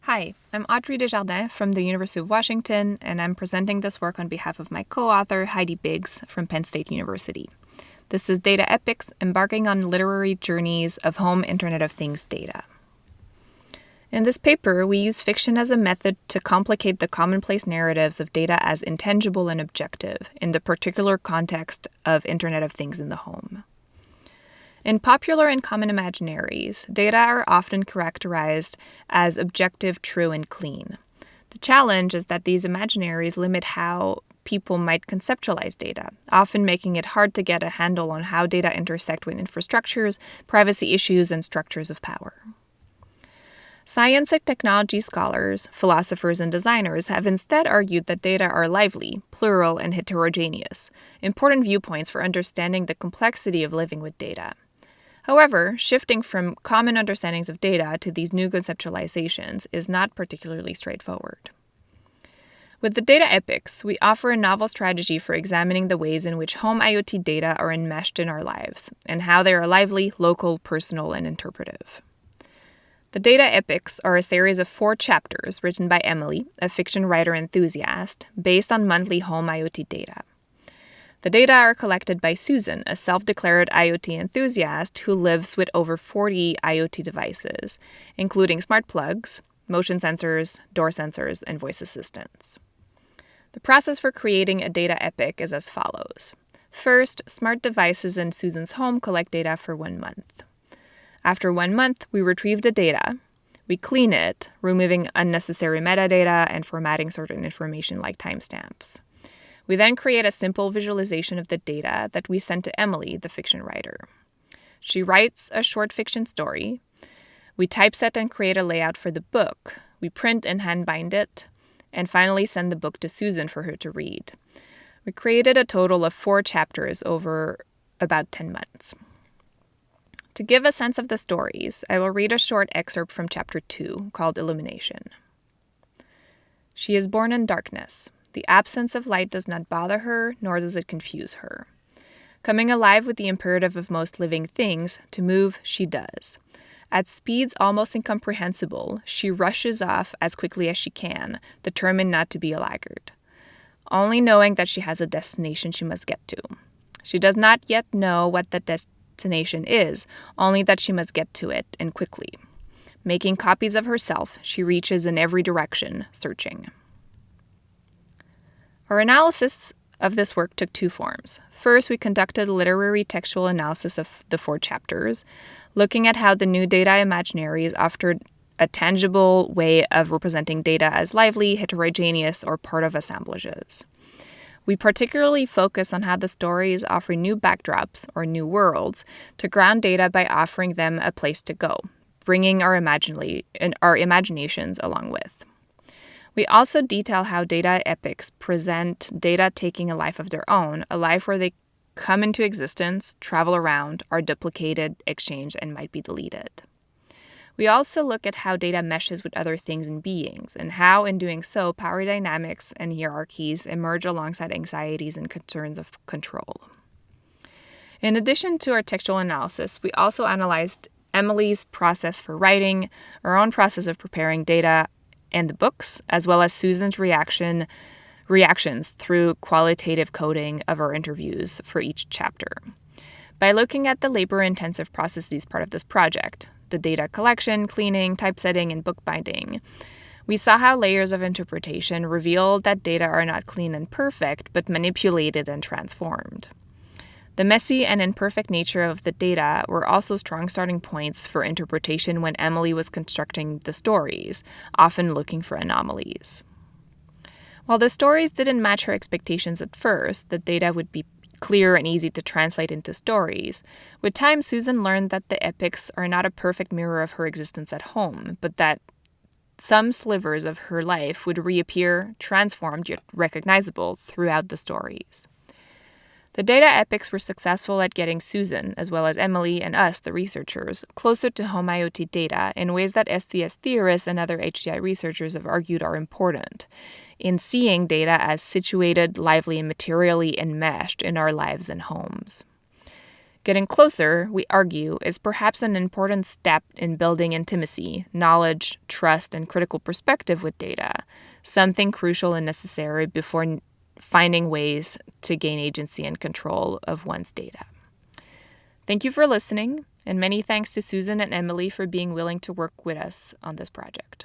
Hi, I'm Audrey Desjardins from the University of Washington, and I'm presenting this work on behalf of my co-author, Heidi from Penn State University. This is Data Epics, Embarking on Literary Journeys of Home Internet of Things Data. In this paper, we use fiction as a method to complicate the commonplace narratives of data as intangible and objective in the particular context of Internet of Things in the home. In popular and common imaginaries, data are often characterized as objective, true, and clean. The challenge is that these imaginaries limit how people might conceptualize data, often making it hard to get a handle on how data intersect with infrastructures, privacy issues, and structures of power. Science and technology scholars, philosophers, and designers have instead argued that data are lively, plural, and heterogeneous, important viewpoints for understanding the complexity of living with data. However, shifting from common understandings of data to these new conceptualizations is not particularly straightforward. With the data epics, we offer a novel strategy for examining the ways in which home IoT data are enmeshed in our lives, and how they are lively, local, personal, and interpretive. The data epics are a series of 4 chapters written by Emily, a fiction writer enthusiast, based on monthly home IoT data. The data are collected by Susan, a self-declared IoT enthusiast who lives with over 40 IoT devices, including smart plugs, motion sensors, door sensors, and voice assistants. The process for creating a data epic is as follows. First, smart devices in Susan's home collect data for 1 month. After 1 month, we retrieve the data. We clean it, removing unnecessary metadata and formatting certain information like timestamps. We then create a simple visualization of the data that we send to Emily, the fiction writer. She writes a short fiction story. We typeset and create a layout for the book. We print and hand-bind it, and finally send the book to Susan for her to read. We created a total of 4 chapters over about 10 months. To give a sense of the stories, I will read a short excerpt from Chapter 2, called Illumination. She is born in darkness. The absence of light does not bother her, nor does it confuse her. Coming alive with the imperative of most living things, to move she does. At speeds almost incomprehensible, she rushes off as quickly as she can, determined not to be a laggard. Only knowing that she has a destination she must get to. She does not yet know what the destination is, only that she must get to it, and quickly. Making copies of herself, she reaches in every direction, searching. Our analysis of this work took 2 forms. First, we conducted a literary textual analysis of the 4 chapters, looking at how the new data imaginaries offered a tangible way of representing data as lively, heterogeneous, or part of assemblages. We particularly focus on how the stories offer new backdrops, or new worlds, to ground data by offering them a place to go, bringing our imaginations along with. We also detail how data epics present data taking a life of their own, a life where they come into existence, travel around, are duplicated, exchanged, and might be deleted. We also look at how data meshes with other things and beings, and how, in doing so, power dynamics and hierarchies emerge alongside anxieties and concerns of control. In addition to our textual analysis, we also analyzed Emily's process for writing, our own process of preparing data, and the books, as well as Susan's reactions through qualitative coding of our interviews for each chapter. By looking at the labor-intensive processes part of this project, the data collection, cleaning, typesetting, and bookbinding, we saw how layers of interpretation revealed that data are not clean and perfect, but manipulated and transformed. The messy and imperfect nature of the data were also strong starting points for interpretation when Emily was constructing the stories, often looking for anomalies. While the stories didn't match her expectations at first, the data would be clear and easy to translate into stories. With time, Susan learned that the epics are not a perfect mirror of her existence at home, but that some slivers of her life would reappear, transformed yet recognizable, throughout the stories. The data epics were successful at getting Susan, as well as Emily and us, the researchers, closer to home IoT data in ways that STS theorists and other HCI researchers have argued are important, in seeing data as situated, lively, and materially enmeshed in our lives and homes. Getting closer, we argue, is perhaps an important step in building intimacy, knowledge, trust, and critical perspective with data, something crucial and necessary before finding ways to gain agency and control of one's data. Thank you for listening, and many thanks to Susan and Emily for being willing to work with us on this project.